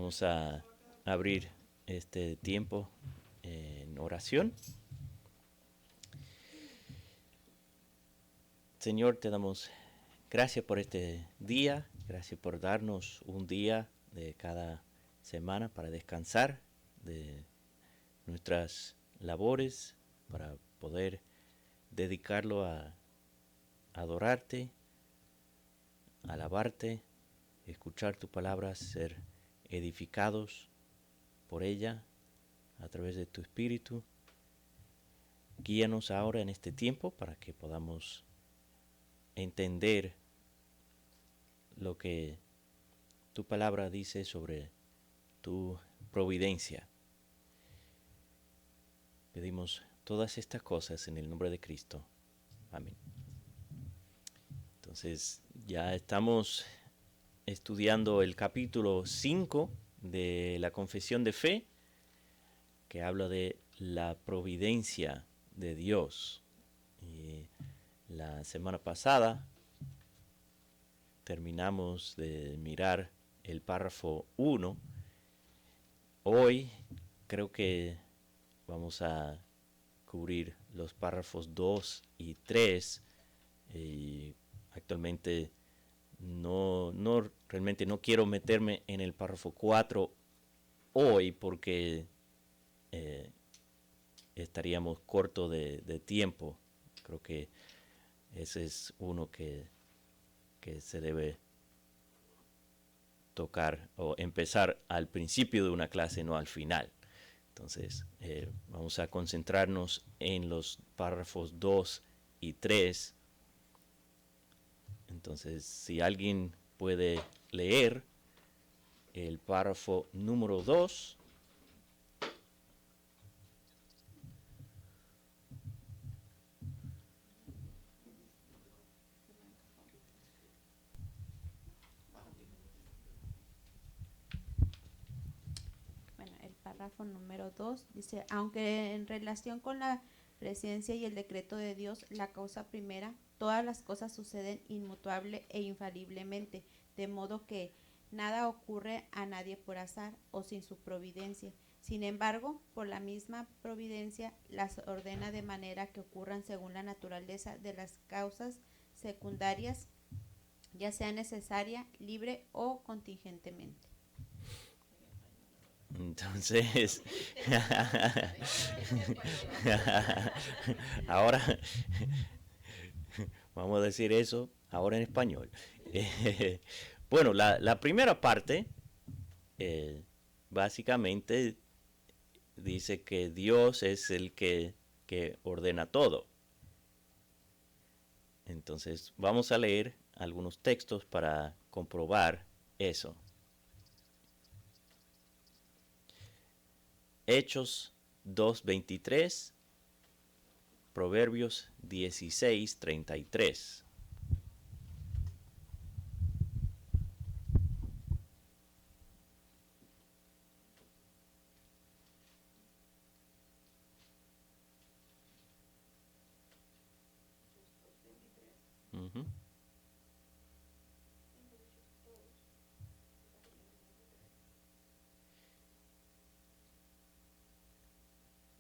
Vamos a abrir este tiempo en oración. Señor, te damos gracias por este día, gracias por darnos un día de cada semana para descansar de nuestras labores, para poder dedicarlo a adorarte, alabarte, escuchar tu palabra, ser edificados por ella a través de tu Espíritu. Guíanos ahora en este tiempo para que podamos entender lo que tu palabra dice sobre tu providencia. Pedimos todas estas cosas en el nombre de Cristo. Amén. Entonces, ya estamos estudiando el capítulo 5 de la Confesión de Fe, que habla de la providencia de Dios. Y la semana pasada terminamos de mirar el párrafo 1. Hoy creo que vamos a cubrir los párrafos 2 y 3. Actualmente realmente no quiero meterme en el párrafo 4 hoy porque estaríamos corto de tiempo. Creo que ese es uno que se debe tocar o empezar al principio de una clase, no al final. Entonces vamos a concentrarnos en los párrafos 2 y 3. Entonces, si alguien puede leer el párrafo número 2. Bueno, el párrafo número 2 dice, aunque en relación con la presencia y el decreto de Dios, la causa primera, todas las cosas suceden inmutable e infaliblemente, de modo que nada ocurre a nadie por azar o sin su providencia. Sin embargo, por la misma providencia las ordena de manera que ocurran según la naturaleza de las causas secundarias, ya sea necesaria, libre o contingentemente. Entonces, ahora vamos a decir eso ahora en español. Bueno, la primera parte básicamente dice que Dios es el que ordena todo. Entonces vamos a leer algunos textos para comprobar eso. Hechos 2:23, Proverbios 16:33. Uh-huh.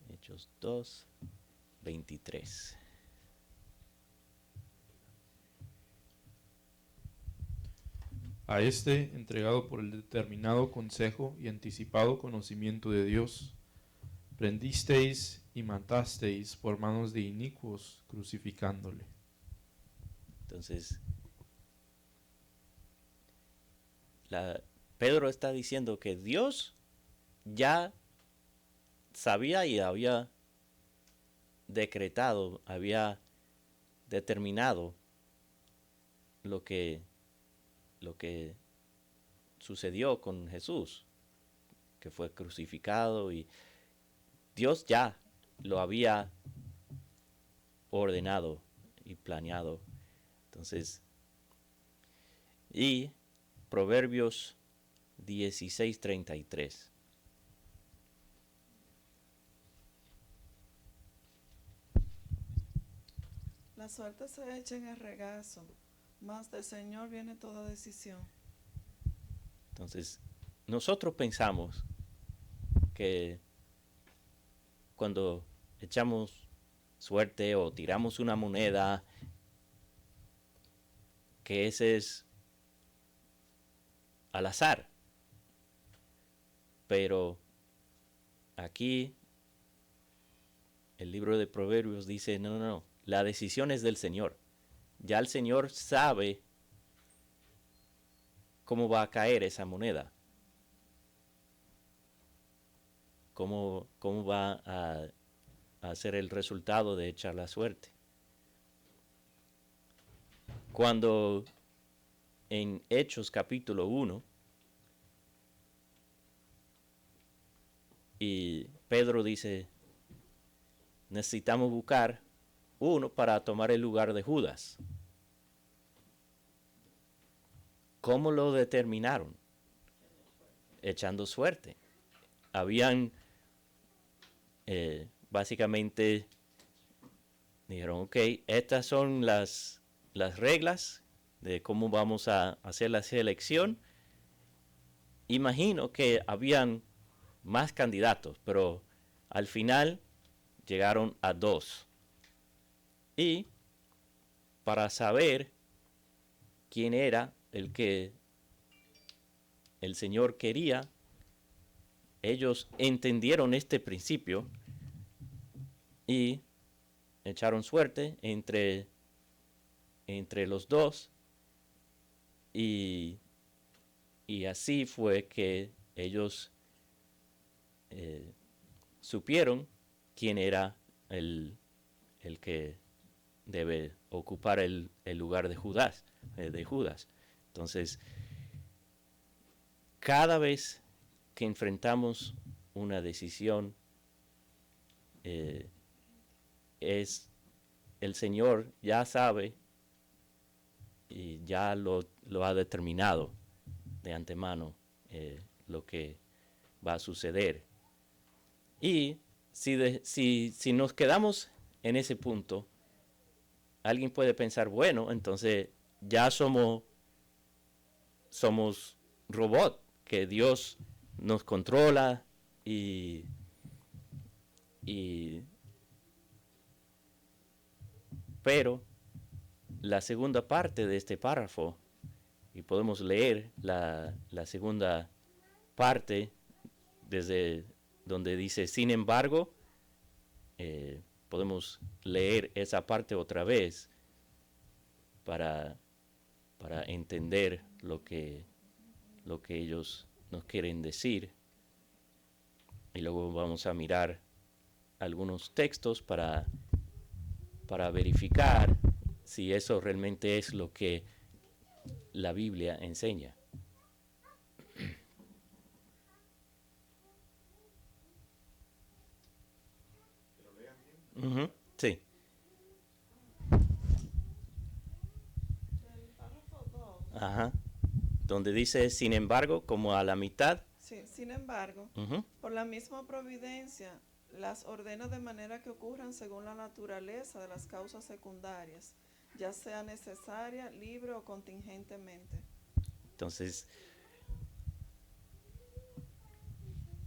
Hechos 2:23. A este, entregado por el determinado consejo y anticipado conocimiento de Dios, prendisteis y matasteis por manos de inicuos, crucificándole. Entonces, Pedro está diciendo que Dios ya sabía y había decretado, había determinado lo que sucedió con Jesús, que fue crucificado, y Dios ya lo había ordenado y planeado. Entonces, y Proverbios 16:33. La suerte se echa en el regazo, mas del Señor viene toda decisión. Entonces, nosotros pensamos que cuando echamos suerte o tiramos una moneda, que ese es al azar. Pero aquí el libro de Proverbios dice, no, la decisión es del Señor. Ya el Señor sabe cómo va a caer esa moneda. Cómo va a ser el resultado de echar la suerte. Cuando en Hechos capítulo 1, y Pedro dice, necesitamos buscar uno para tomar el lugar de Judas. ¿Cómo lo determinaron? Echando suerte. Habían, básicamente, dijeron, ok, estas son las reglas de cómo vamos a hacer la selección. Imagino que habían más candidatos, pero al final llegaron a 2. Y para saber quién era el que el Señor quería, ellos entendieron este principio y echaron suerte entre los 2 y así fue que ellos supieron quién era el que debe ocupar el lugar de Judas. Entonces, cada vez que enfrentamos una decisión, es el Señor ya sabe y ya lo ha determinado de antemano lo que va a suceder. Y si nos quedamos en ese punto, alguien puede pensar, bueno, entonces ya somos robots, que Dios nos controla pero la segunda parte de este párrafo, y podemos leer la segunda parte desde donde dice, sin embargo, podemos leer esa parte otra vez para entender lo que ellos nos quieren decir. Y luego vamos a mirar algunos textos para verificar si eso realmente es lo que la Biblia enseña. Sí. El párrafo 2. Ajá. Donde dice, sin embargo, como a la mitad. Sí, sin embargo, por la misma providencia, las ordena de manera que ocurran según la naturaleza de las causas secundarias, ya sea necesaria, libre o contingentemente. Entonces,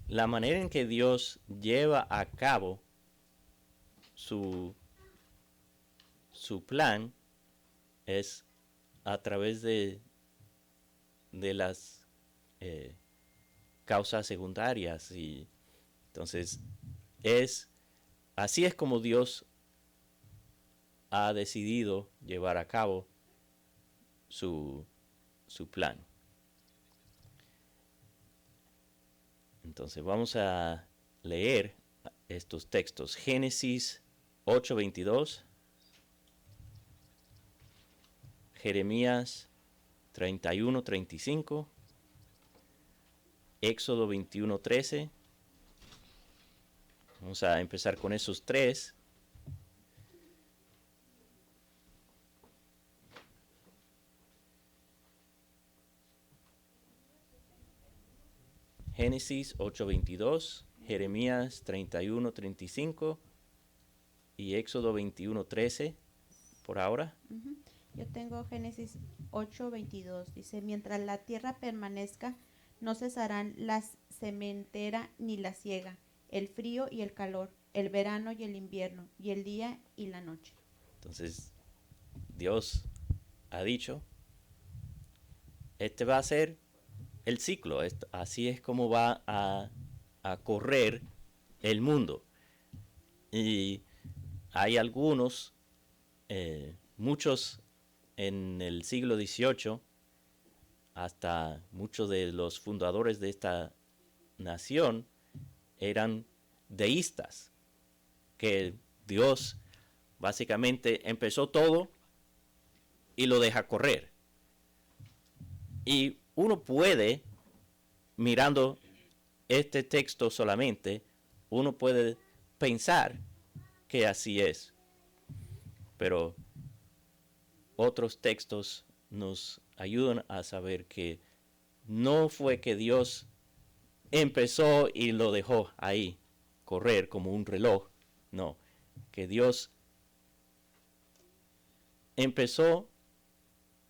la manera en que Dios lleva a cabo su plan es a través de las causas secundarias. Y entonces así es como Dios ha decidido llevar a cabo su plan. Entonces vamos a leer estos textos. Génesis 8:22, Jeremías 31:35, Éxodo 21:13. Vamos a empezar con esos 3. Génesis 8:22, Jeremías 31:35 y Éxodo 21:13 por ahora. Yo tengo Génesis 8:22. Dice, mientras la tierra permanezca, No cesarán la sementera ni la siega, el frío y el calor, el verano y el invierno, y el día y la noche. Entonces, Dios ha dicho, este va a ser el ciclo, así es como va a correr el mundo. Y hay algunos, muchos en el siglo XVIII, hasta muchos de los fundadores de esta nación eran deístas, que Dios básicamente empezó todo y lo deja correr. Y uno puede, mirando este texto solamente, uno puede pensar que así es. Pero otros textos nos ayudan a saber que no fue que Dios empezó y lo dejó ahí correr como un reloj. No, que Dios empezó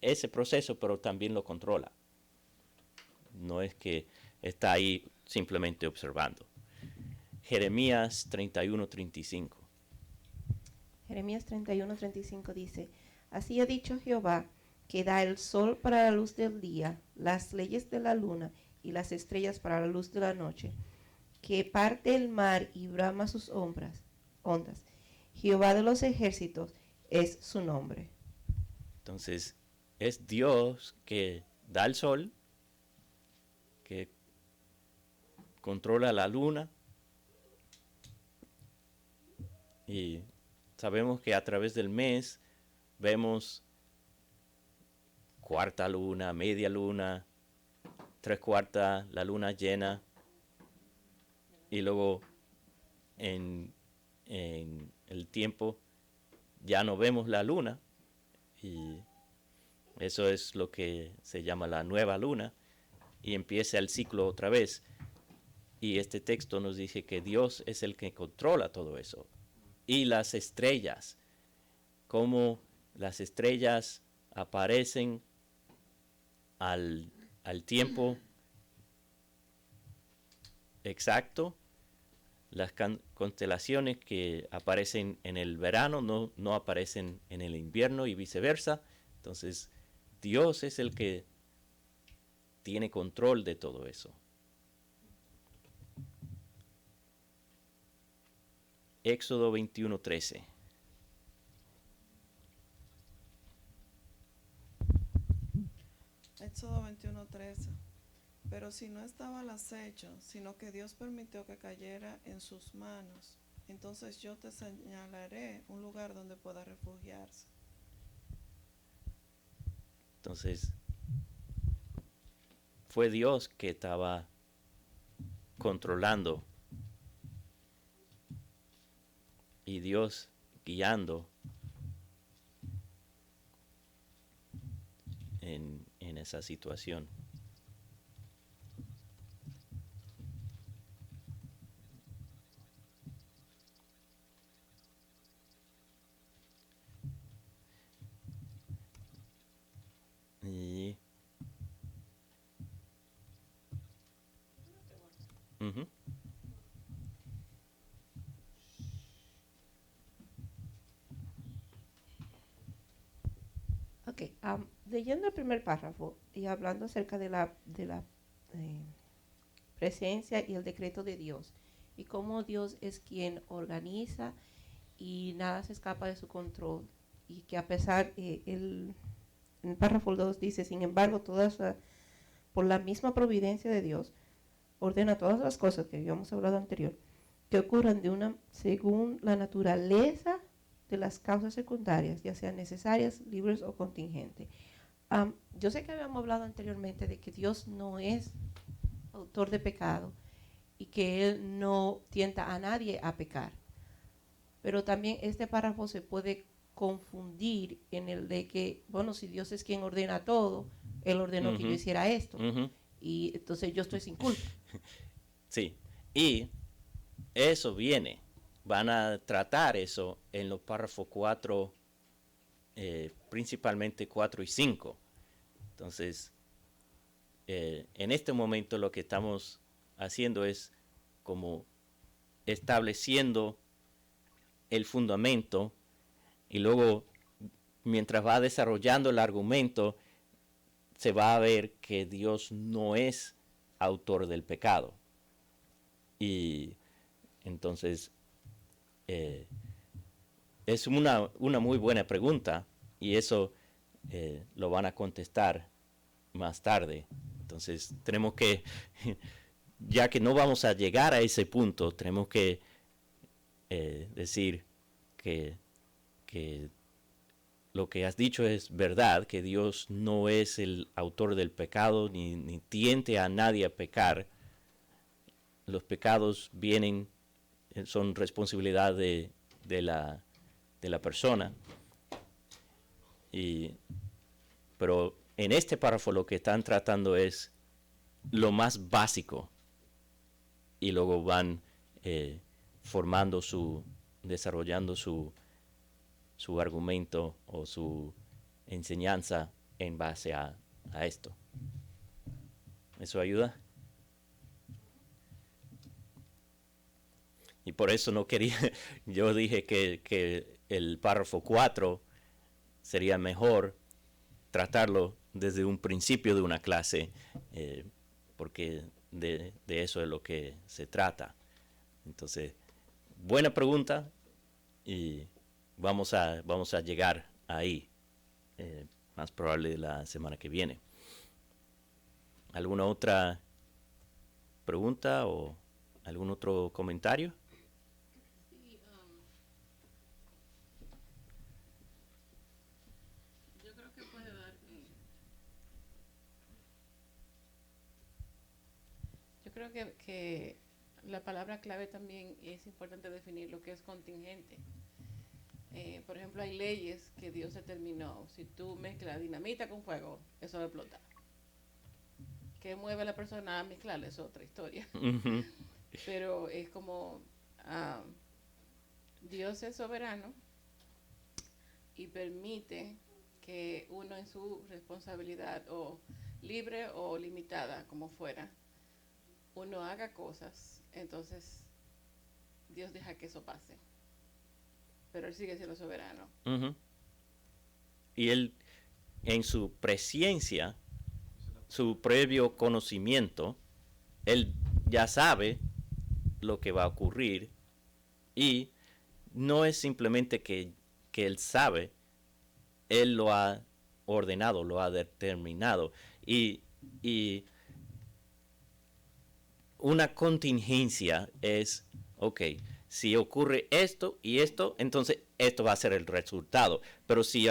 ese proceso, pero también lo controla. No es que está ahí simplemente observando. Jeremías 31:35. Jeremías 31:35 dice, así ha dicho Jehová, que da el sol para la luz del día, las leyes de la luna y las estrellas para la luz de la noche, que parte el mar y brama sus ondas. Jehová de los ejércitos es su nombre. Entonces, es Dios que da el sol, que controla la luna, y sabemos que a través del mes vemos cuarta luna, media luna, 3/4, la luna llena, y luego en el tiempo ya no vemos la luna, y eso es lo que se llama la nueva luna, y empieza el ciclo otra vez. Y este texto nos dice que Dios es el que controla todo eso. Y las estrellas, cómo las estrellas aparecen al tiempo exacto. Las constelaciones que aparecen en el verano no aparecen en el invierno y viceversa. Entonces, Dios es el que tiene control de todo eso. Éxodo 21:13. Éxodo 21:13. Pero si no estaba al acecho, sino que Dios permitió que cayera en sus manos, entonces yo te señalaré un lugar donde pueda refugiarse. Entonces, fue Dios que estaba controlando y Dios guiando en esa situación. Y ujú. Ok, leyendo el primer párrafo y hablando acerca de la presencia y el decreto de Dios y cómo Dios es quien organiza y nada se escapa de su control y que a pesar, en el párrafo 2 dice, sin embargo, por la misma providencia de Dios, ordena todas las cosas que habíamos hablado anterior, que ocurran según la naturaleza de las causas secundarias, ya sean necesarias, libres o contingentes. Yo sé que habíamos hablado anteriormente de que Dios no es autor de pecado y que Él no tienta a nadie a pecar. Pero también este párrafo se puede confundir en el de que, bueno, si Dios es quien ordena todo, Él ordenó que yo hiciera esto. Y entonces yo estoy sin culpa. Sí, y eso viene. Van a tratar eso en los párrafos 4, principalmente 4 y 5. Entonces, en este momento lo que estamos haciendo es como estableciendo el fundamento y luego mientras va desarrollando el argumento se va a ver que Dios no es autor del pecado. Y entonces es una muy buena pregunta y eso lo van a contestar más tarde. Entonces tenemos que, ya que no vamos a llegar a ese punto, tenemos que decir que lo que has dicho es verdad, que Dios no es el autor del pecado ni tiente a nadie a pecar. Los pecados son responsabilidad de la persona. Pero en este párrafo lo que están tratando es lo más básico y luego van desarrollando su argumento o su enseñanza en base a esto. ¿Eso ayuda? Y por eso no quería, yo dije que el párrafo 4 sería mejor tratarlo desde un principio de una clase, porque de eso es lo que se trata. Entonces, buena pregunta y vamos a llegar ahí, más probable la semana que viene. ¿Alguna otra pregunta o algún otro comentario? Sí, yo creo que puede dar. Yo creo que la palabra clave también es importante definir lo que es contingente. Por ejemplo, hay leyes que Dios determinó. Si tú mezclas dinamita con fuego, eso va a explotar. ¿Qué mueve a la persona a mezclarla? Es otra historia. Uh-huh. Pero es como Dios es soberano y permite que uno en su responsabilidad, o libre o limitada, como fuera, uno haga cosas. Entonces Dios deja que eso pase, pero Él sigue siendo soberano. Uh-huh. Y Él, en su presciencia, su previo conocimiento, Él ya sabe lo que va a ocurrir y no es simplemente que Él sabe, Él lo ha ordenado, lo ha determinado. Y una contingencia es, ok, si ocurre esto y esto, entonces esto va a ser el resultado. Pero si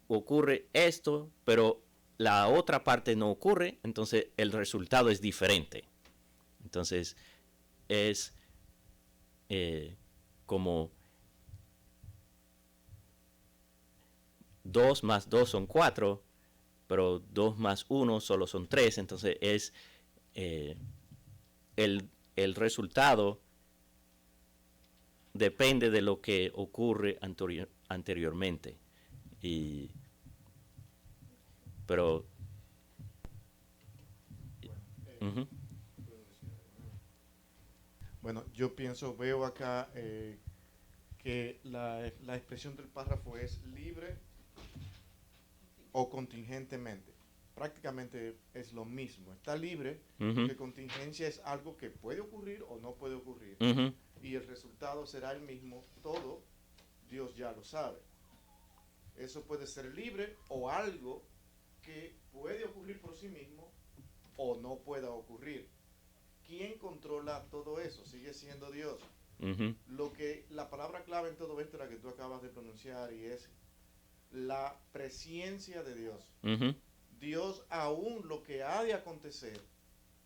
ocurre esto, pero la otra parte no ocurre, entonces el resultado es diferente. Entonces es como 2 más 2 son 4, pero 2 más 1 solo son 3, entonces es el resultado depende de lo que ocurre anteriormente. Pero Bueno, yo veo acá que la expresión del párrafo es libre o contingentemente. Prácticamente es lo mismo. Está libre, porque contingencia es algo que puede ocurrir o no puede ocurrir. Y el resultado será el mismo. Todo Dios ya lo sabe. Eso puede ser libre o algo que puede ocurrir por sí mismo o no pueda ocurrir. ¿Quién controla todo eso? Sigue siendo Dios. La palabra clave en todo esto es la que tú acabas de pronunciar, y es la presciencia de Dios. Dios, aún lo que ha de acontecer,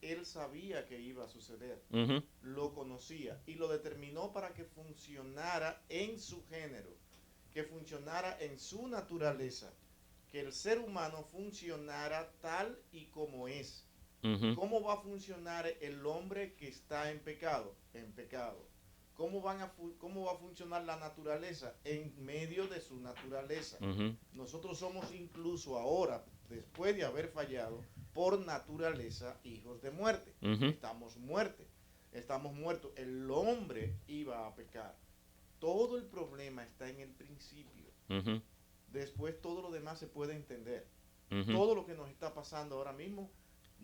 Él sabía que iba a suceder. Lo conocía y lo determinó para que funcionara en su género, que funcionara en su naturaleza, que el ser humano funcionara tal y como es. ¿Cómo va a funcionar el hombre que está en pecado? En pecado. ¿Cómo va a funcionar la naturaleza? En medio de su naturaleza. Nosotros somos incluso ahora, después de haber fallado, por naturaleza, hijos de muerte. Estamos muertos. El hombre iba a pecar. Todo el problema está en el principio. Después todo lo demás se puede entender. Todo lo que nos está pasando ahora mismo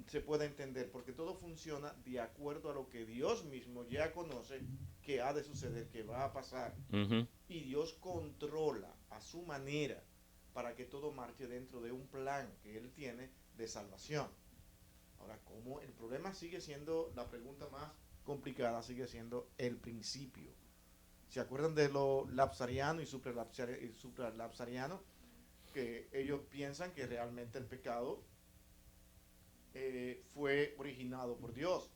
se puede entender, porque todo funciona de acuerdo a lo que Dios mismo ya conoce que ha de suceder, que va a pasar. Y Dios controla a su manera para que todo marche dentro de un plan que Él tiene de salvación. Ahora, como el problema sigue siendo, la pregunta más complicada sigue siendo el principio. ¿Se acuerdan de lo lapsariano y supralapsariano? Que ellos piensan que realmente el pecado fue originado por Dios.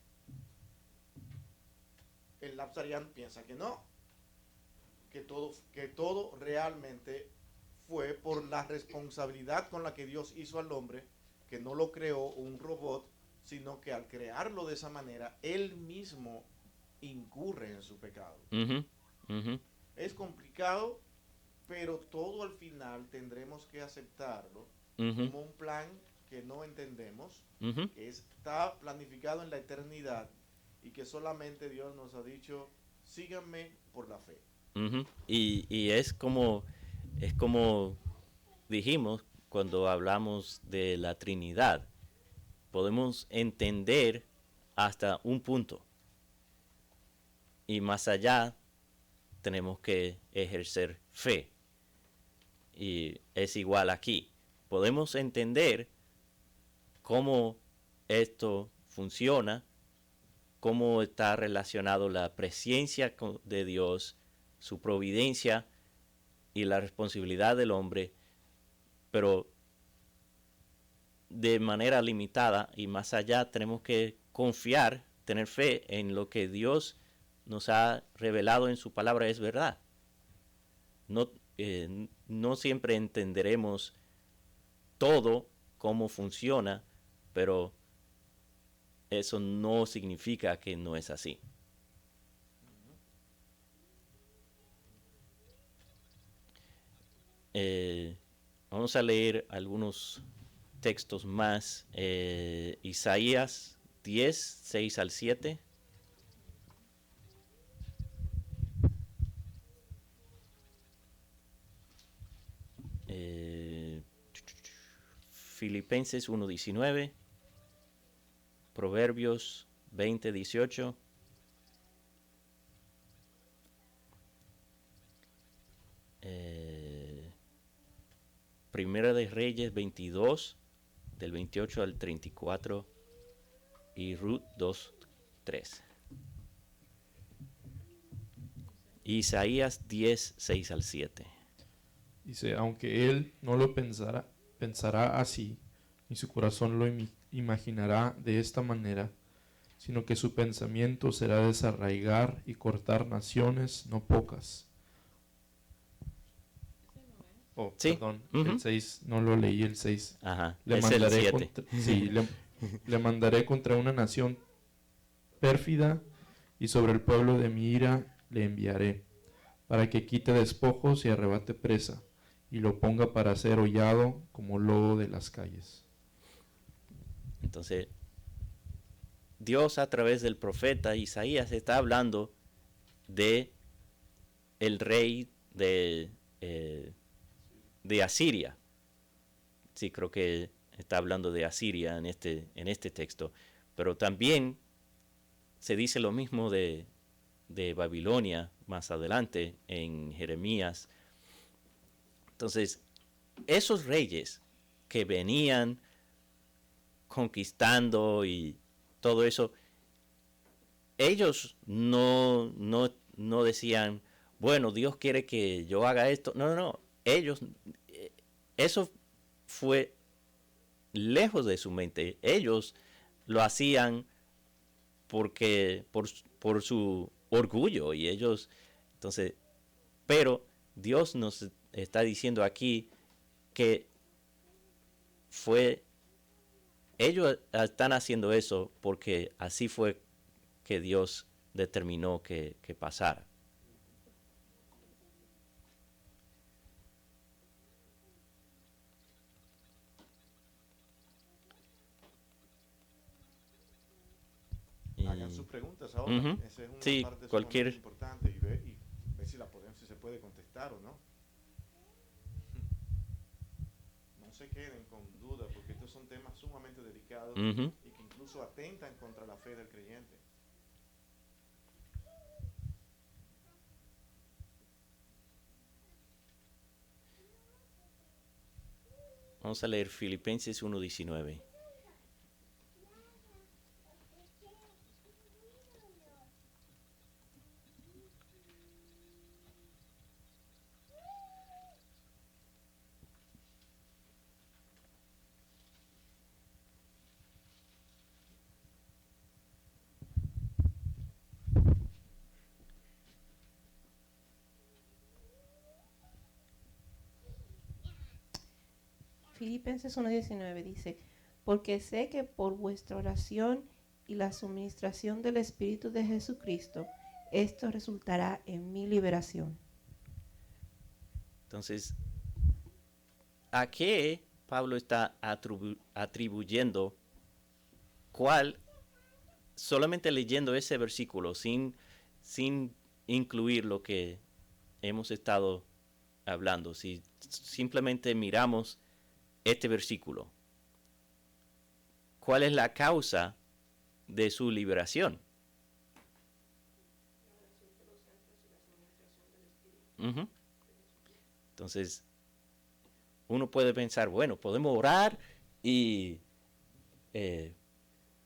El lapsariano piensa que no, que todo realmente fue por la responsabilidad con la que Dios hizo al hombre, que no lo creó un robot, sino que al crearlo de esa manera, él mismo incurre en su pecado. Es complicado, pero todo al final tendremos que aceptarlo como un plan que no entendemos, que está planificado en la eternidad y que solamente Dios nos ha dicho, síganme por la fe. Y es como dijimos cuando hablamos de la Trinidad, podemos entender hasta un punto y más allá tenemos que ejercer fe. Y es igual aquí. Podemos entender cómo esto funciona, cómo está relacionado la presencia de Dios, su providencia y la responsabilidad del hombre, pero de manera limitada y más allá tenemos que confiar, tener fe en lo que Dios nos ha revelado en su palabra es verdad. No siempre entenderemos todo cómo funciona, pero eso no significa que no es así. Vamos a leer algunos textos más. Isaías 10, 6 al 7. Filipenses 1:19, Proverbios 20:18, Primera de Reyes 22, del 28 al 34, y Ruth 2:3. Isaías 10, 6 al 7. Dice, aunque él no lo pensará así, ni su corazón lo imaginará de esta manera, sino que su pensamiento será desarraigar y cortar naciones no pocas. Oh, sí. Perdón, el 6, no lo leí el 6. Ajá, Le es mandaré el 7. le mandaré contra una nación pérfida y sobre el pueblo de mi ira le enviaré, para que quite despojos y arrebate presa, y lo ponga para ser hollado como lobo de las calles. Entonces, Dios a través del profeta Isaías está hablando de el rey de Asiria. Sí, creo que está hablando de Asiria en este texto, pero también se dice lo mismo de Babilonia más adelante en Jeremías. Entonces, esos reyes que venían conquistando y todo eso, ellos no decían, bueno, Dios quiere que yo haga esto. No. Ellos, eso fue lejos de su mente. Ellos lo hacían por su orgullo y ellos, entonces, pero Dios nos está diciendo aquí que ellos están haciendo eso porque así fue que Dios determinó que pasara. en sus preguntas ahora. Ujú. Esa es una Sí, parte cualquier... sumamente importante y ver si se puede contestar o no. No se queden con dudas porque estos son temas sumamente delicados Ujú. y que incluso atentan contra la fe del creyente. Vamos a leer Filipenses 1:19. Filipenses 1:19 dice, porque sé que por vuestra oración y la suministración del Espíritu de Jesucristo, esto resultará en mi liberación. Entonces, ¿a qué Pablo está atribuyendo cuál? Solamente leyendo ese versículo, sin incluir lo que hemos estado hablando. Si simplemente miramos este versículo, ¿cuál es la causa de su liberación? Ujú. Entonces, uno puede pensar, bueno, podemos orar y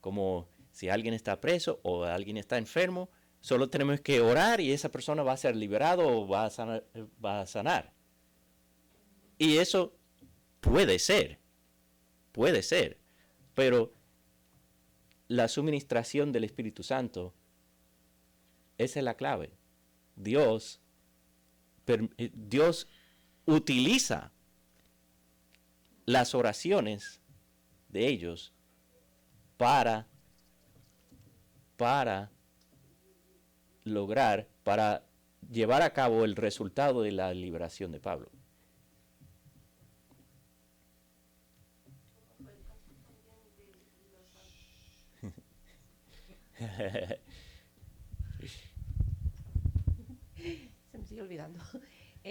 como si alguien está preso o alguien está enfermo, solo tenemos que orar y esa persona va a ser liberado o va a sanar. Y eso puede ser, pero la suministración del Espíritu Santo, esa es la clave. Dios utiliza las oraciones de ellos para lograr, para llevar a cabo el resultado de la liberación de Pablo. Se me sigue olvidando.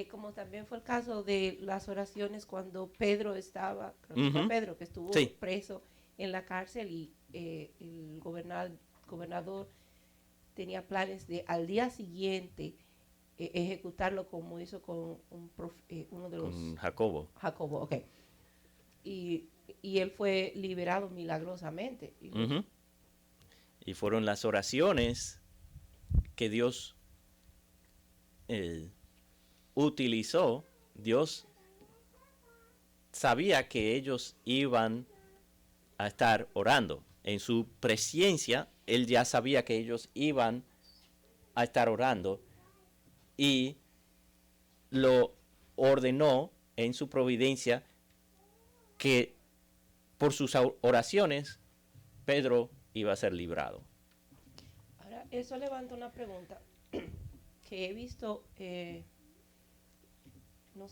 Como también fue el caso de las oraciones cuando Pedro estaba, creo que fue Pedro que estuvo Sí. preso en la cárcel y el gobernador tenía planes de al día siguiente ejecutarlo como hizo con uno de los... Con Jacobo. Jacobo, ok. Y él fue liberado milagrosamente. Ujú. Y fueron las oraciones que Dios utilizó. Dios sabía que ellos iban a estar orando. En su presencia, Él ya sabía que ellos iban a estar orando y lo ordenó en su providencia que por sus oraciones Pedro iba a ser librado. Ahora, eso levanta una pregunta que he visto,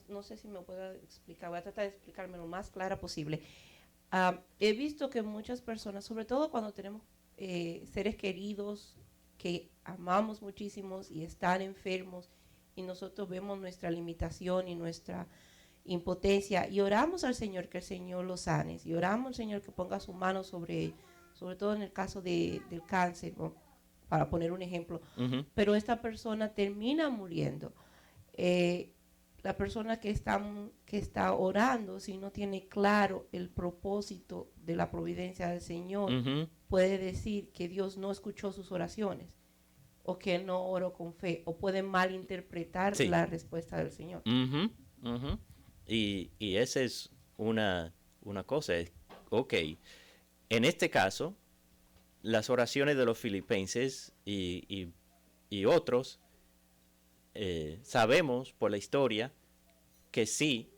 no sé si me puedo explicar, voy a tratar de explicarme lo más clara posible. He visto que muchas personas, sobre todo cuando tenemos seres queridos que amamos muchísimos y están enfermos y nosotros vemos nuestra limitación y nuestra impotencia y oramos al Señor que el Señor los sane y oramos al Señor que ponga su mano sobre todo en el caso del cáncer, ¿no? Para poner un ejemplo, pero esta persona termina muriendo. La persona que está orando, si no tiene claro el propósito de la providencia del Señor, puede decir que Dios no escuchó sus oraciones o que Él no oró con fe, o puede malinterpretar la respuesta del Señor. Y esa es una cosa, ok, en este caso, las oraciones de los filipenses y otros, sabemos por la historia que sí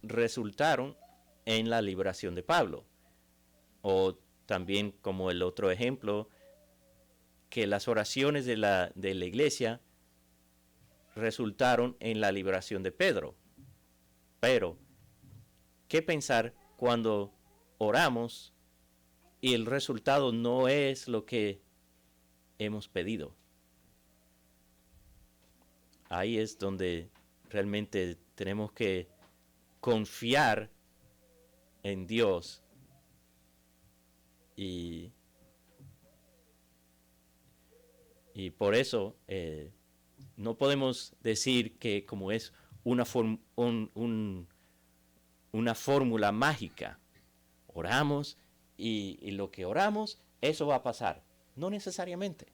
resultaron en la liberación de Pablo. O también como el otro ejemplo, que las oraciones de la iglesia resultaron en la liberación de Pedro. Pero, ¿qué pensar cuando oramos y el resultado no es lo que hemos pedido. Ahí es donde realmente tenemos que confiar en Dios y por eso no podemos decir que como es una fórmula mágica, oramos y lo que oramos, eso va a pasar. No necesariamente.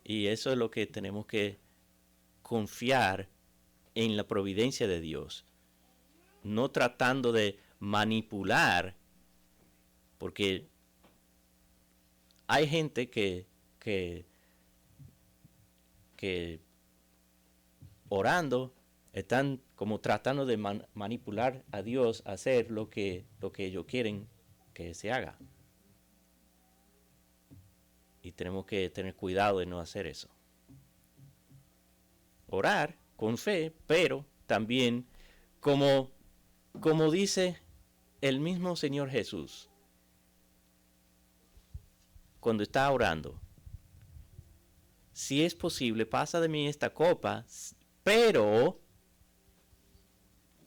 Y eso es lo que tenemos que confiar en la providencia de Dios, no tratando de manipular, porque hay gente que orando están como tratando de manipular a Dios a hacer lo que ellos quieren que se haga. Y tenemos que tener cuidado de no hacer eso. Orar con fe, pero también como dice el mismo Señor Jesús cuando está orando. Si es posible, pasa de mí esta copa, pero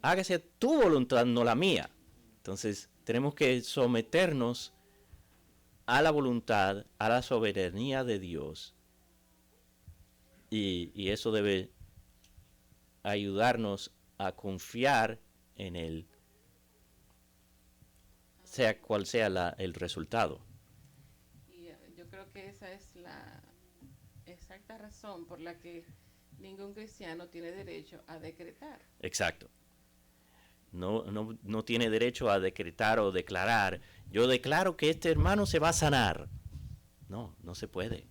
hágase tu voluntad, no la mía. Entonces tenemos que someternos a la voluntad, a la soberanía de Dios. Y eso debe ayudarnos a confiar en Él, sea cual sea el resultado. Y yo creo que esa es la exacta razón por la que ningún cristiano tiene derecho a decretar. Exacto. No tiene derecho a decretar o declarar, yo declaro que este hermano se va a sanar. No se puede.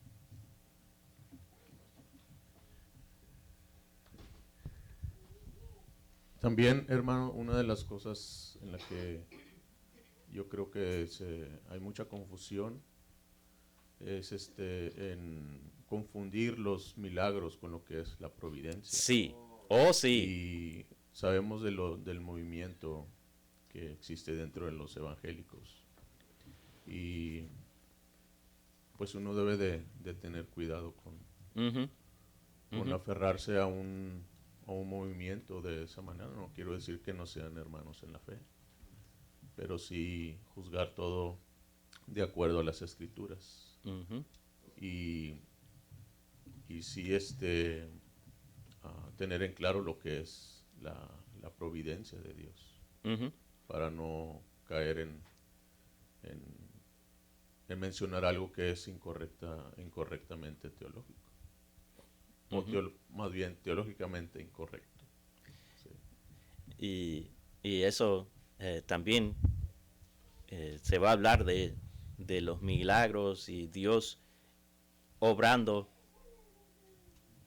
También, hermano, una de las cosas en la que yo creo que hay mucha confusión es en confundir los milagros con lo que es la providencia. Sí, sí. Y sabemos del movimiento que existe dentro de los evangélicos. Y pues uno debe de tener cuidado con aferrarse a un movimiento de esa manera. No quiero decir que no sean hermanos en la fe, pero sí juzgar todo de acuerdo a las escrituras. Y sí tener en claro lo que es la providencia de Dios, para no caer en mencionar algo que es incorrectamente teológico. O más bien teológicamente incorrecto. Sí. Y eso también se va a hablar de los milagros y Dios obrando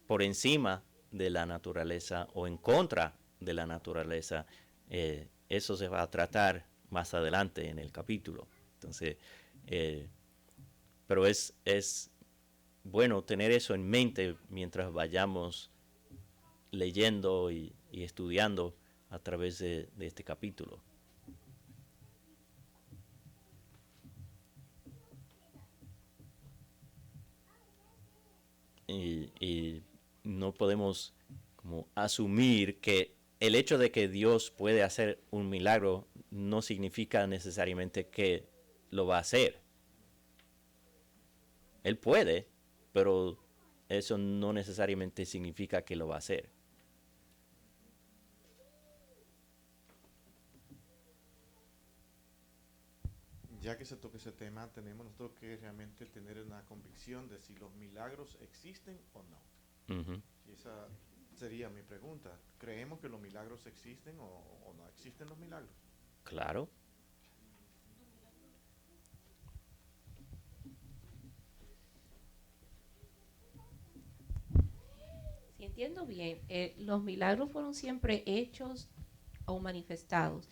por encima de la naturaleza o en contra de la naturaleza. Eso se va a tratar más adelante en el capítulo. Entonces, pero es bueno tener eso en mente mientras vayamos leyendo y estudiando a través de este capítulo. Y no podemos como asumir que el hecho de que Dios puede hacer un milagro no significa necesariamente que lo va a hacer. Él puede, pero eso no necesariamente significa que lo va a hacer. Ya que se toque ese tema, tenemos nosotros que realmente tener una convicción de si los milagros existen o no. Y esa sería mi pregunta. ¿Creemos que los milagros existen o no existen los milagros? Claro. Si entiendo bien, los milagros fueron siempre hechos o manifestados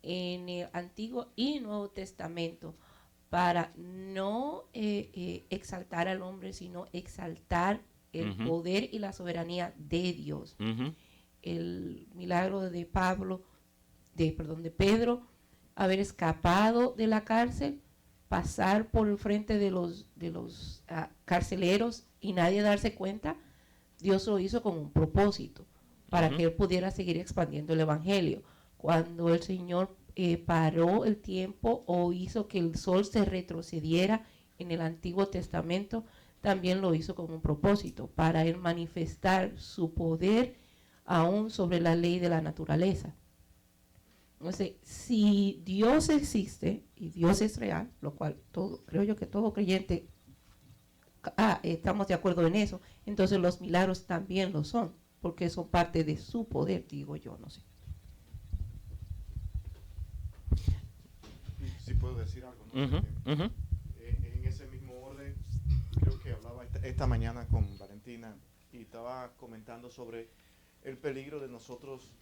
en el Antiguo y Nuevo Testamento para no exaltar al hombre, sino exaltar el poder y la soberanía de Dios. El milagro de Pedro, haber escapado de la cárcel, pasar por el frente de los carceleros y nadie darse cuenta, Dios lo hizo con un propósito, para que él pudiera seguir expandiendo el evangelio. Cuando el Señor paró el tiempo o hizo que el sol se retrocediera en el Antiguo Testamento, también lo hizo con un propósito, para él manifestar su poder aún sobre la ley de la naturaleza. Entonces, si Dios existe y Dios es real, lo cual creo yo que todo creyente estamos de acuerdo en eso, entonces los milagros también lo son, porque son parte de su poder, digo yo, no sé. Si puedo decir algo, ¿no? En ese mismo orden, creo que hablaba esta mañana con Valentina y estaba comentando sobre el peligro de nosotros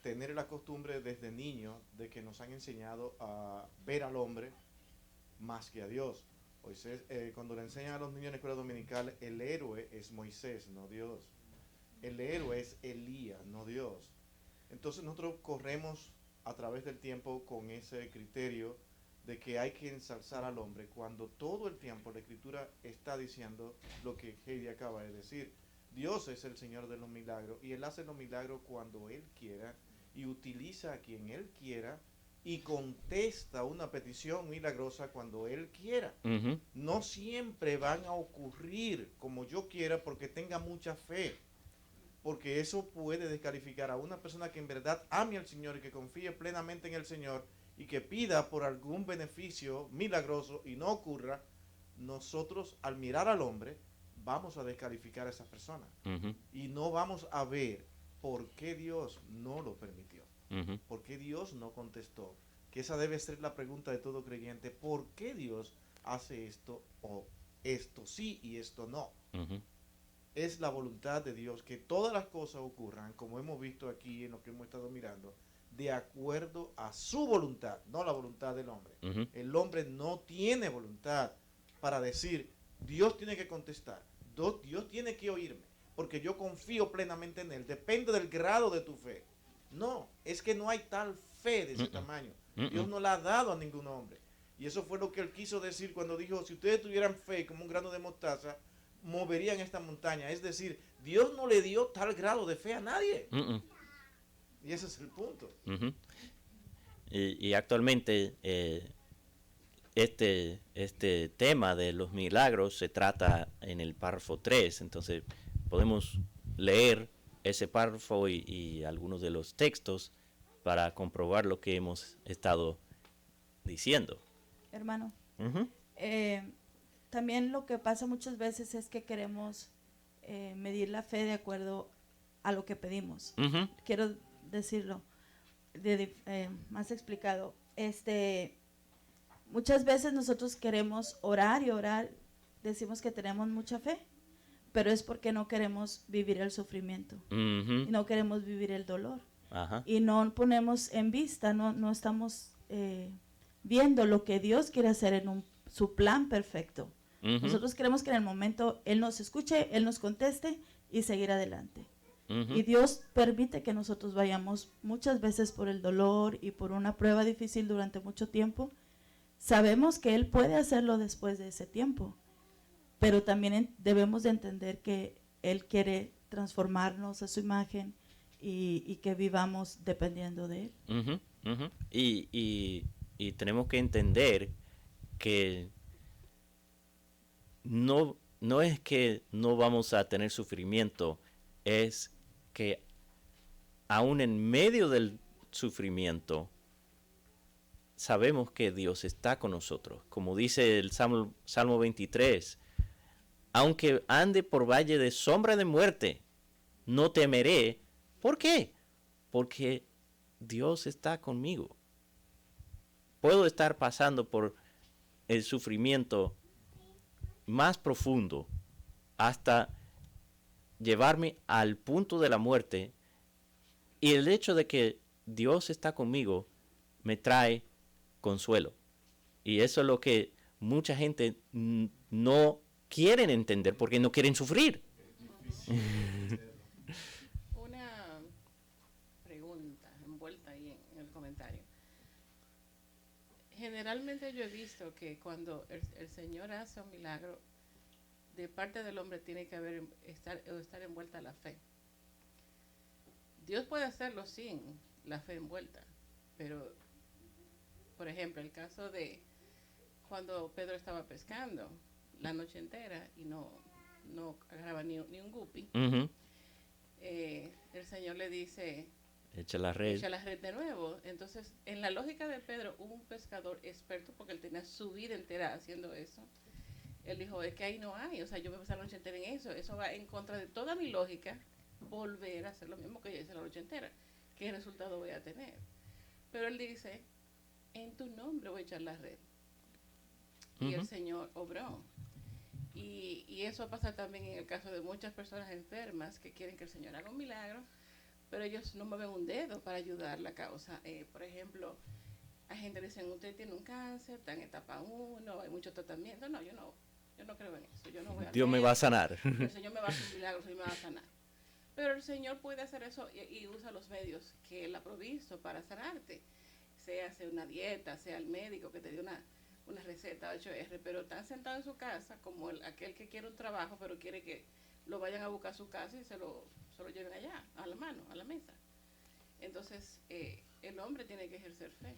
tener la costumbre desde niños de que nos han enseñado a ver al hombre más que a Dios. Moisés, cuando le enseñan a los niños en la escuela dominical, el héroe es Moisés, no Dios. El héroe es Elías, no Dios. Entonces nosotros corremos a través del tiempo con ese criterio de que hay que ensalzar al hombre, cuando todo el tiempo la Escritura está diciendo lo que Heidi acaba de decir. Dios es el Señor de los milagros y Él hace los milagros cuando Él quiera y utiliza a quien Él quiera y contesta una petición milagrosa cuando Él quiera. No siempre van a ocurrir como yo quiera porque tenga mucha fe, porque eso puede descalificar a una persona que en verdad ame al Señor y que confíe plenamente en el Señor y que pida por algún beneficio milagroso y no ocurra. Nosotros al mirar al hombre vamos a descalificar a esa persona y no vamos a ver por qué Dios no lo permitió, por qué Dios no contestó, que esa debe ser la pregunta de todo creyente: ¿por qué Dios hace esto o esto sí y esto no? Es la voluntad de Dios que todas las cosas ocurran, como hemos visto aquí en lo que hemos estado mirando, de acuerdo a su voluntad, no la voluntad del hombre. El hombre no tiene voluntad para decir, Dios tiene que contestar, Dios tiene que oírme, porque yo confío plenamente en Él. Depende del grado de tu fe. No, es que no hay tal fe de ese tamaño. Dios no la ha dado a ningún hombre. Y eso fue lo que Él quiso decir cuando dijo, si ustedes tuvieran fe como un grano de mostaza, moverían esta montaña. Es decir, Dios no le dio tal grado de fe a nadie. Y ese es el punto. Y actualmente este tema de los milagros se trata en el párrafo 3. Entonces podemos leer ese párrafo y algunos de los textos para comprobar lo que hemos estado diciendo. Hermano, también lo que pasa muchas veces es que queremos medir la fe de acuerdo a lo que pedimos. Quiero decirlo más explicado. Muchas veces nosotros queremos orar y orar, decimos que tenemos mucha fe, pero es porque no queremos vivir el sufrimiento y no queremos vivir el dolor. Y no ponemos en vista, no estamos viendo lo que Dios quiere hacer en su plan perfecto. Nosotros queremos que en el momento Él nos escuche, Él nos conteste y seguir adelante. Y Dios permite que nosotros vayamos muchas veces por el dolor y por una prueba difícil durante mucho tiempo. Sabemos que Él puede hacerlo después de ese tiempo, pero también debemos de entender que Él quiere transformarnos a su imagen y que vivamos dependiendo de Él. Y tenemos que entender que no es que no vamos a tener sufrimiento, es que aún en medio del sufrimiento sabemos que Dios está con nosotros. Como dice el Salmo 23, aunque ande por valle de sombra de muerte, no temeré. ¿Por qué? Porque Dios está conmigo. Puedo estar pasando por el sufrimiento más profundo hasta llevarme al punto de la muerte, y el hecho de que Dios está conmigo me trae consuelo. Y eso es lo que mucha gente no quieren entender porque no quieren sufrir. Una pregunta envuelta ahí en el comentario. generalmente yo he visto que cuando el Señor hace un milagro, de parte del hombre tiene que estar envuelta la fe. Dios puede hacerlo sin la fe envuelta, pero, por ejemplo, el caso de cuando Pedro estaba pescando la noche entera y no agarraba ni un guppy, el Señor le dice, echa la red de nuevo. Entonces, en la lógica de Pedro, un pescador experto, porque él tenía su vida entera haciendo eso, él dijo, es que ahí no hay, o sea, yo me pasé la noche entera en eso va en contra de toda mi lógica, volver a hacer lo mismo que yo hice la noche entera. ¿Qué resultado voy a tener? Pero él dice, en tu nombre voy a echar la red. Y el Señor obró. Y eso pasa también en el caso de muchas personas enfermas que quieren que el Señor haga un milagro, pero ellos no mueven un dedo para ayudar la causa. Por ejemplo, hay gente que dice, usted tiene un cáncer, está en etapa 1, hay mucho tratamiento. No, yo no creo en eso. Yo no voy a Dios me va a sanar. El Señor me va a hacer un milagro, el Señor me va a sanar. Pero el Señor puede hacer eso y usa los medios que Él ha provisto para sanarte. Sea una dieta, sea el médico que te dio una receta 8R, pero están sentados en su casa como aquel que quiere un trabajo, pero quiere que lo vayan a buscar a su casa y se lo lleven allá, a la mano, a la mesa. Entonces, el hombre tiene que ejercer fe.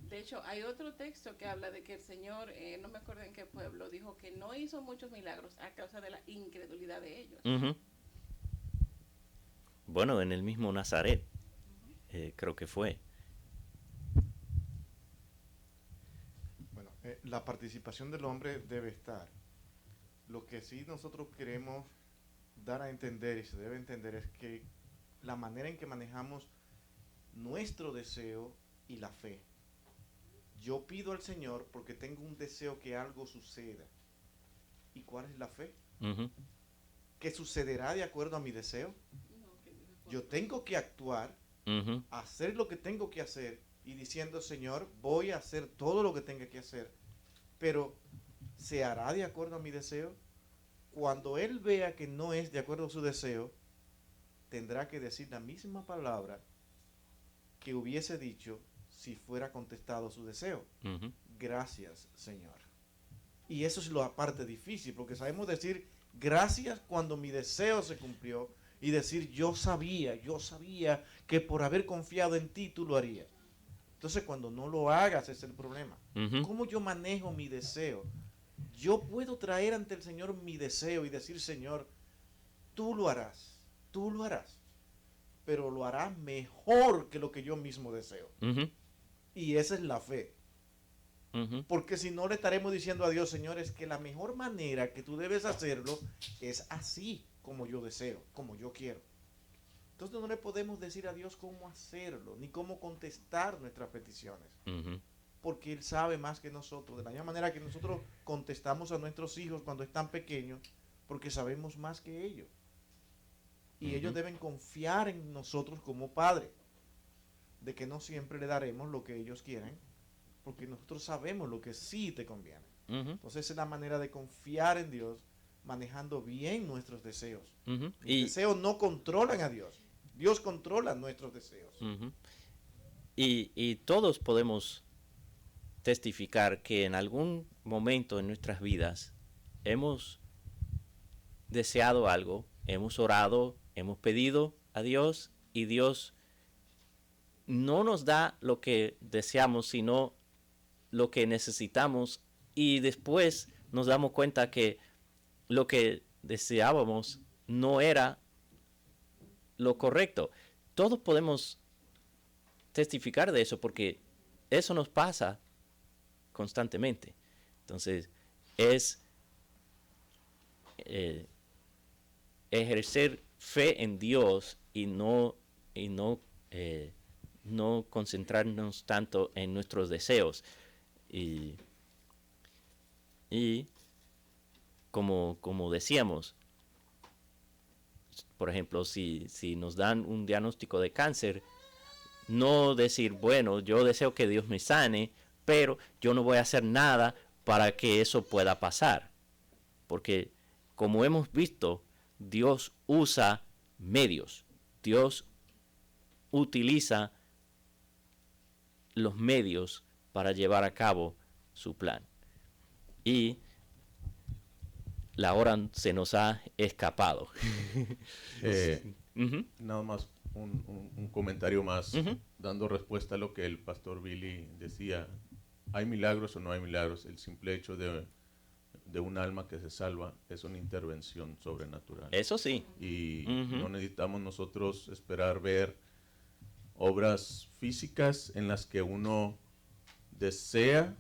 De hecho, hay otro texto que habla de que el Señor, no me acuerdo en qué pueblo, dijo que no hizo muchos milagros a causa de la incredulidad de ellos. Bueno, en el mismo Nazaret, creo que fue. Bueno, la participación del hombre debe estar. Lo que sí nosotros queremos dar a entender y se debe entender es que la manera en que manejamos nuestro deseo y la fe. Yo pido al Señor porque tengo un deseo que algo suceda. ¿Y cuál es la fe? ¿Que sucederá de acuerdo a mi deseo? Yo tengo que actuar, hacer lo que tengo que hacer y diciendo, Señor, voy a hacer todo lo que tenga que hacer, pero ¿se hará de acuerdo a mi deseo? Cuando Él vea que no es de acuerdo a su deseo, tendrá que decir la misma palabra que hubiese dicho si fuera contestado su deseo. Gracias, Señor. Y eso es la parte difícil, porque sabemos decir gracias cuando mi deseo se cumplió y decir yo sabía que por haber confiado en ti tú lo harías. Entonces cuando no lo hagas es el problema. ¿Cómo yo manejo mi deseo? Yo puedo traer ante el Señor mi deseo y decir, Señor, tú lo harás, pero lo harás mejor que lo que yo mismo deseo. Y esa es la fe. Porque si no le estaremos diciendo a Dios, Señor, es que la mejor manera que tú debes hacerlo es así como yo deseo, como yo quiero. Entonces no le podemos decir a Dios cómo hacerlo, ni cómo contestar nuestras peticiones. Porque Él sabe más que nosotros, de la misma manera que nosotros contestamos a nuestros hijos cuando están pequeños, porque sabemos más que ellos. Y ellos deben confiar en nosotros como padres, de que no siempre le daremos lo que ellos quieren, porque nosotros sabemos lo que sí te conviene. Entonces esa es la manera de confiar en Dios, manejando bien nuestros deseos. Los deseos no controlan a Dios, Dios controla nuestros deseos. Y todos podemos testificar que en algún momento en nuestras vidas hemos deseado algo, hemos orado, hemos pedido a Dios y Dios no nos da lo que deseamos, sino lo que necesitamos, y después nos damos cuenta que lo que deseábamos no era lo correcto. Todos podemos testificar de eso porque eso nos pasa constantemente. Entonces, es ejercer fe en Dios y no concentrarnos tanto en nuestros deseos. Y como decíamos, por ejemplo, si nos dan un diagnóstico de cáncer, no decir, bueno, yo deseo que Dios me sane, pero yo no voy a hacer nada para que eso pueda pasar. Porque, como hemos visto, Dios usa medios. Dios utiliza los medios para llevar a cabo su plan. Y la hora se nos ha escapado. Nada más un comentario más, dando respuesta a lo que el pastor Billy decía. ¿Hay milagros o no hay milagros? El simple hecho de un alma que se salva es una intervención sobrenatural. Eso sí. Y no necesitamos nosotros esperar ver obras físicas en las que uno desea,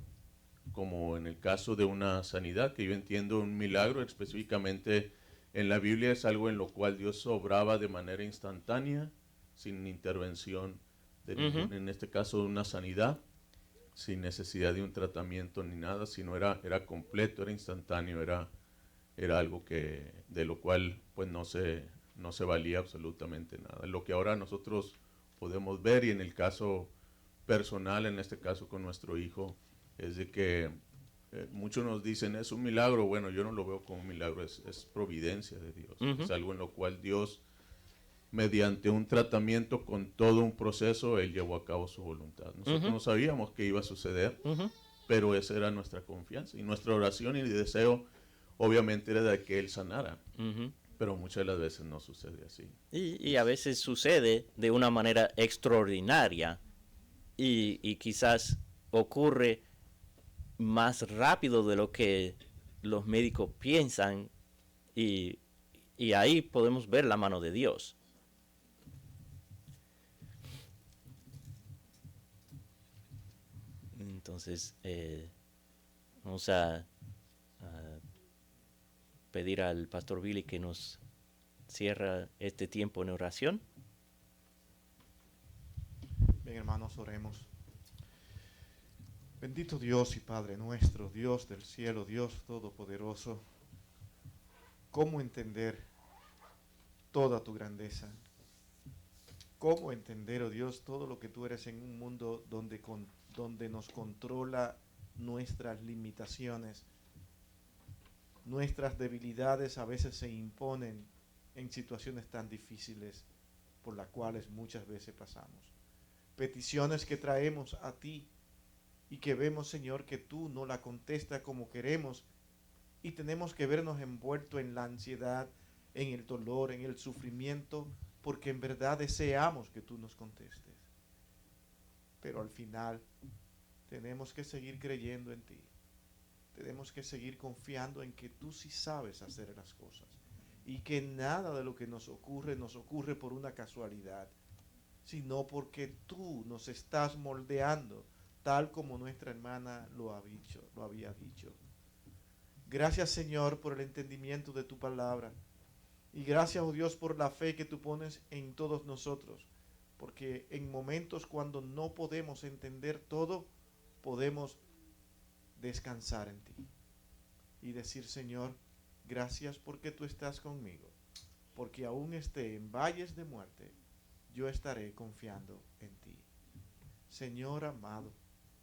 como en el caso de una sanidad, que yo entiendo un milagro específicamente en la Biblia es algo en lo cual Dios obraba de manera instantánea, sin intervención de en este caso una sanidad, sin necesidad de un tratamiento ni nada, sino era completo, era instantáneo, era algo que de lo cual pues no se valía absolutamente nada. Lo que ahora nosotros podemos ver, y en el caso personal, en este caso con nuestro hijo, es de que muchos nos dicen, es un milagro. Bueno, yo no lo veo como un milagro, es providencia de Dios. Es algo en lo cual Dios, mediante un tratamiento con todo un proceso, Él llevó a cabo su voluntad. Nosotros no sabíamos qué iba a suceder, pero esa era nuestra confianza. Y nuestra oración y deseo, obviamente, era de que Él sanara. Pero muchas de las veces no sucede así. Y a veces sucede de una manera extraordinaria y quizás ocurre más rápido de lo que los médicos piensan y ahí podemos ver la mano de Dios. Entonces vamos a pedir al pastor Billy que nos cierre este tiempo en oración. Bien, hermanos, oremos. Bendito Dios y Padre nuestro, Dios del cielo, Dios todopoderoso, ¿cómo entender toda tu grandeza? ¿Cómo entender, oh Dios, todo lo que tú eres en un mundo donde nos controla nuestras limitaciones? Nuestras debilidades a veces se imponen en situaciones tan difíciles por las cuales muchas veces pasamos. Peticiones que traemos a ti y que vemos, Señor, que tú no la contestas como queremos y tenemos que vernos envueltos en la ansiedad, en el dolor, en el sufrimiento, porque en verdad deseamos que tú nos contestes. Pero al final tenemos que seguir creyendo en ti. Tenemos que seguir confiando en que tú sí sabes hacer las cosas y que nada de lo que nos ocurre por una casualidad, sino porque tú nos estás moldeando tal como nuestra hermana lo había dicho. Gracias, Señor, por el entendimiento de tu palabra. Y gracias, oh Dios, por la fe que tú pones en todos nosotros. Porque en momentos cuando no podemos entender todo, podemos descansar en ti. Y decir, Señor, gracias porque tú estás conmigo. Porque aún esté en valles de muerte, yo estaré confiando en ti. Señor amado,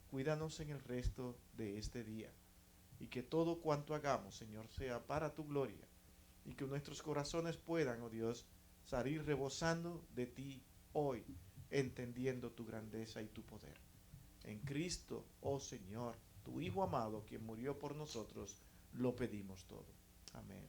cuídanos en el resto de este día y que todo cuanto hagamos, Señor, sea para tu gloria y que nuestros corazones puedan, oh Dios, salir rebosando de ti hoy, entendiendo tu grandeza y tu poder. En Cristo, oh Señor, tu Hijo amado, quien murió por nosotros, lo pedimos todo. Amén.